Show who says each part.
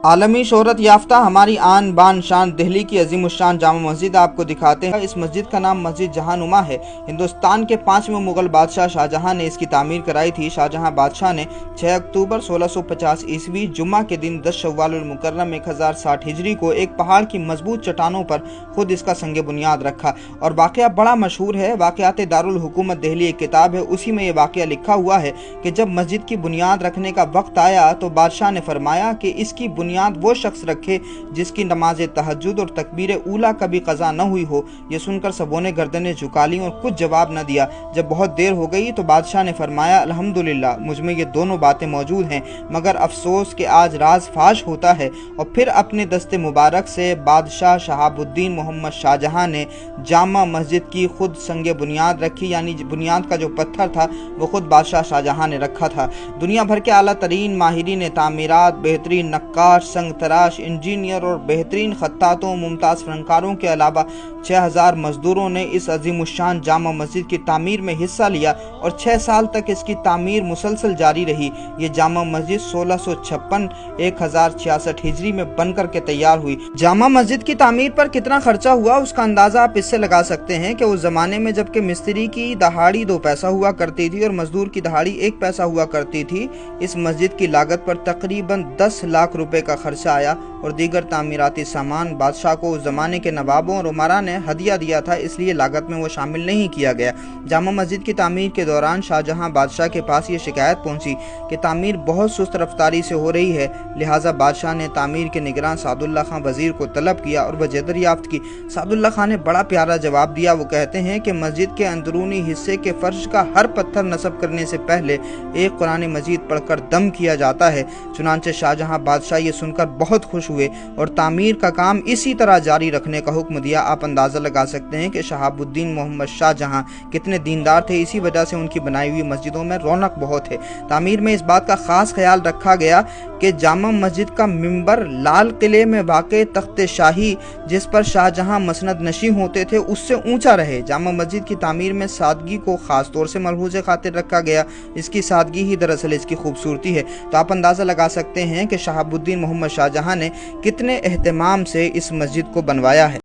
Speaker 1: आलमी शोहरत याफ्ता हमारी आन बान शान दिल्ली की अजीम शान जामा मस्जिद आपको दिखाते हैं। इस मस्जिद का नाम मस्जिद जहानुमा है। हिंदुस्तान के 5वें मुगल बादशाह शाहजहां ने इसकी तामीर कराई थी। शाहजहां बादशाह ने 6 अक्टूबर 1650 ईस्वी जुम्मा के दिन 10 शव्वाल उल मुकर्रम 1060 हिजरी को एक पहाड़ की मजबूत चट्टानों पर खुद इसका संग बुनियाद रखा। और वाकया बड़ा मशहूर है। वाकयात दारुल हुकूमत दिल्ली एक किताब है, उसी में ये वाकया लिखा हुआ है कि जब मस्जिद की बुनियाद रखने का वक्त आया तो बादशाह ने फरमाया कि इसकी बुनियाद वो शख्स रखे जिसकी नमाज तहज्जुद और तकबीर ऊला कभी कज़ा न हुई हो। ये सुनकर सबों ने गर्दनें झुका ली और कुछ जवाब न दिया। जब बहुत देर हो गई तो बादशाह ने फरमाया, अल्हम्दुलिल्लाह, मुझमें ये दोनों बातें मौजूद हैं, मगर अफसोस कि आज राज फाश होता है। और फिर अपने दस्ते मुबारक से बादशाह शहाबुद्दीन मोहम्मद शाहजहां ने जामा मस्जिद की खुद संग बुनियाद रखी, यानी बुनियाद का जो पत्थर था वो खुद बादशाह शाहजहां ने रखा था। दुनिया भर के आला तरीन माहिरीन तामीरात, बेहतरीन नक्काश, संग तराश, इंजीनियर और बेहतरीन खत्तातों, मुमताज़ फनकारों के अलावा 6000 मजदूरों ने इस अजीमुशान जामा मस्जिद की तामीर में हिस्सा लिया और 6 साल तक इसकी तामीर मुसलसल जारी रही। ये जामा मस्जिद 1656 1066 हिजरी में बनकर के तैयार हुई। जामा मस्जिद की तामीर पर कितना खर्चा हुआ उसका अंदाज़ा आप इससे लगा सकते हैं कि उस ज़माने में जबकि मिस्त्री की दहाड़ी 2 पैसा हुआ करती थी और मजदूर की दहाड़ी 1 पैसा हुआ करती थी, इस मस्जिद की लागत पर तकरीबन 10 लाख रुपए का खर्चा आया। और दीगर तामीराती सामान बादशाह को उस ज़माने के नवाबों और उमरा ने हदिया दिया था, इसलिए लागत में वो शामिल नहीं किया गया। जामा मस्जिद की तामीर के दौरान शाहजहां बादशाह के पास ये शिकायत पहुंची कि तामीर बहुत सुस्त रफ्तारी से हो रही है। लिहाजा बादशाह ने तामीर के निगरान सादुल्ला खां वजीर को तलब किया और वजह दरियाफ्त की। सादुल्ला खां ने बड़ा प्यारा जवाब दिया। वो कहते हैं कि मस्जिद के अंदरूनी हिस्से के फर्श का हर पत्थर नस्ब करने से पहले एक कुरान मजीद पढ़कर दम किया जाता है। चुनांचे शाहजहां बादशाह ये सुनकर बहुत खुश हुए और तामीर का काम इसी तरह जारी रखने का हुक्म दिया। आप अंदाज़ा लगा सकते हैं कि शहाबुद्दीन मोहम्मद शाहजहां कितने दीनदार थे। इसी वजह से उनकी बनाई हुई मस्जिदों में रौनक बहुत है। तामीर में इस बात का ख़ास ख्याल रखा गया कि जामा मस्जिद का मिंबर लाल किले में वाक़े तख्ते शाही जिस पर शाहजहां मसनद नशी होते थे उससे ऊंचा रहे। जामा मस्जिद की तामीर में सादगी को ख़ास तौर से मलहूज़ खातिर रखा गया। इसकी सादगी ही दरअसल इसकी खूबसूरती है। तो आप अंदाज़ा लगा सकते हैं कि शहाबुद्दीन मोहम्मद शाहजहां ने कितने एहतमाम से इस मस्जिद को बनवाया है।